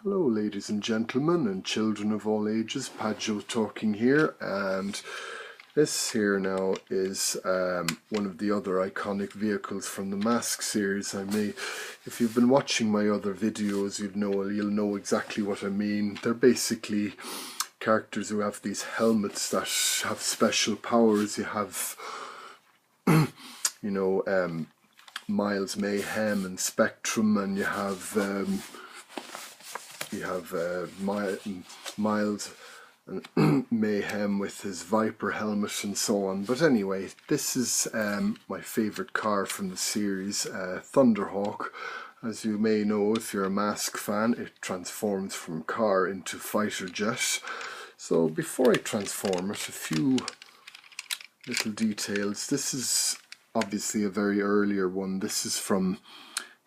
Hello ladies and gentlemen and children of all ages, Padjo talking here, and this here now is one of the other iconic vehicles from the M.A.S.K series. If you've been watching my other videos, you'll know exactly what I mean. They're basically characters who have these helmets that have special powers. You have Miles Mayhem and Spectrum, and you have Miles Mayhem with his Viper helmet and so on. But anyway, this is my favourite car from the series, Thunderhawk. As you may know, if you're a M.A.S.K fan, it transforms from car into fighter jet. So before I transform it, a few little details. This is obviously a very earlier one. This is from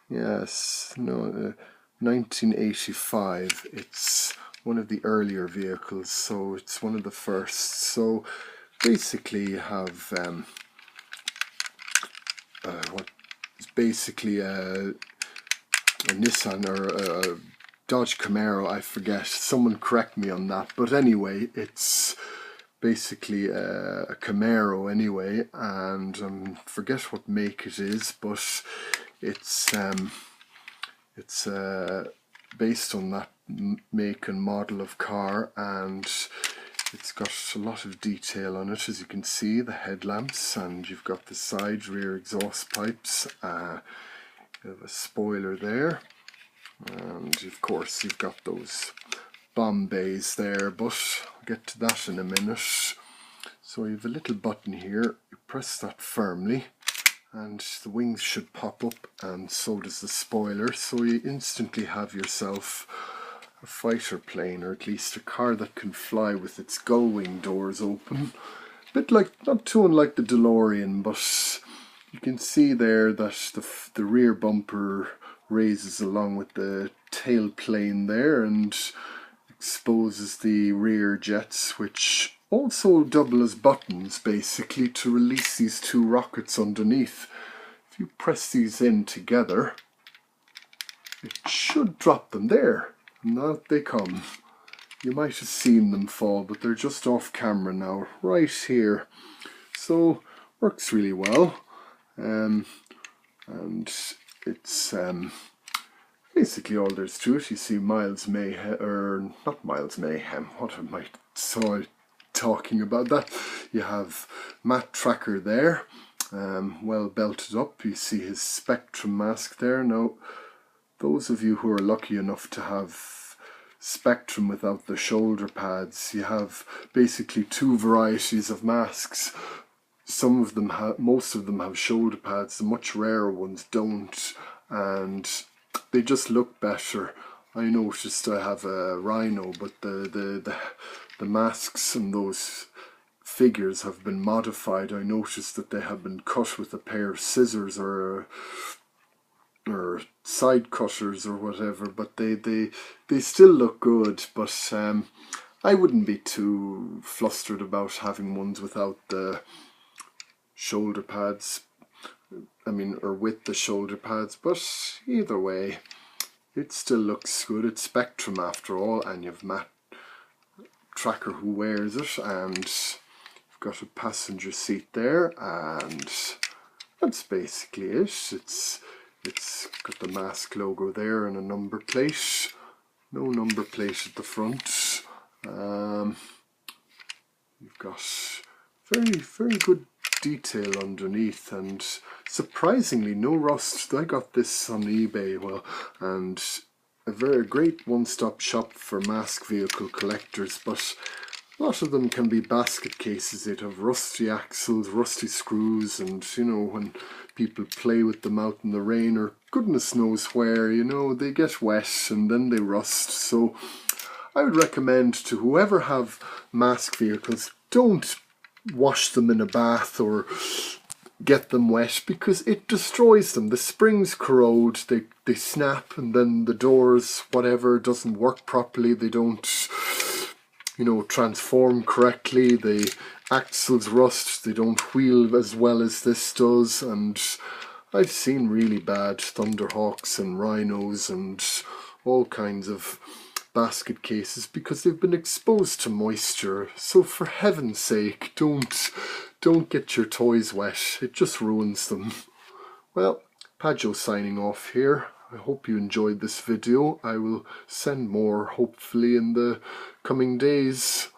1985. It's one of the earlier vehicles, so it's one of the first. So basically you have what is basically a Nissan or a Dodge Camaro, I forget, someone correct me on that, but anyway, it's basically a Camaro anyway, and forget what make it is, but it's based on that make and model of car, and it's got a lot of detail on it. As you can see, the headlamps, and you've got the side rear exhaust pipes, you have a spoiler there, and of course you've got those bomb bays there, but I'll get to that in a minute. So you have a little button here, you press that firmly and the wings should pop up, and so does the spoiler, so you instantly have yourself a fighter plane, or at least a car that can fly with its gull wing doors open. A bit like, not too unlike the DeLorean, but you can see there that the rear bumper raises along with the tail plane there and exposes the rear jets, which also double as buttons basically to release these two rockets underneath. If you press these in together, it should drop them there, and out they come. You might have seen them fall, but they're just off camera now, right here. So works really well, and it's basically all there's to it. You see Miles Mayhem, or not Miles Mayhem, what am I talking about that? You have Trakker there, well belted up. You see his Spectrum mask there. Now, those of you who are lucky enough to have Spectrum without the shoulder pads, you have basically two varieties of masks. Most of them have shoulder pads. The much rarer ones don't, and they just look better. I noticed I have a Rhino, but the masks and those figures have been modified. I noticed that they have been cut with a pair of scissors or side cutters or whatever, but they still look good. But I wouldn't be too flustered about having ones without the shoulder pads. Or with the shoulder pads, but either way, it still looks good. It's Spectrum after all, and you've Trakker who wears it, and you've got a passenger seat there, and that's basically it. It's got the M.A.S.K logo there and a number plate. No number plate at the front. You've got very good detail underneath, and surprisingly no rust. I got this on eBay, and a very great one-stop shop for M.A.S.K vehicle collectors, but a lot of them can be basket cases. They'd have rusty axles, rusty screws, and when people play with them out in the rain or goodness knows where, they get wet and then they rust. So I would recommend to whoever have M.A.S.K vehicles, don't wash them in a bath or get them wet, because it destroys them. The springs corrode, they snap, and then the doors, whatever, doesn't work properly. They don't transform correctly. The axles rust, they don't wheel as well as this does, and I've seen really bad Thunderhawks and Rhinos and all kinds of basket cases because they've been exposed to moisture. So for heaven's sake, don't get your toys wet. It just ruins them. Well, Pajo signing off here. I hope you enjoyed this video. I will send more hopefully in the coming days.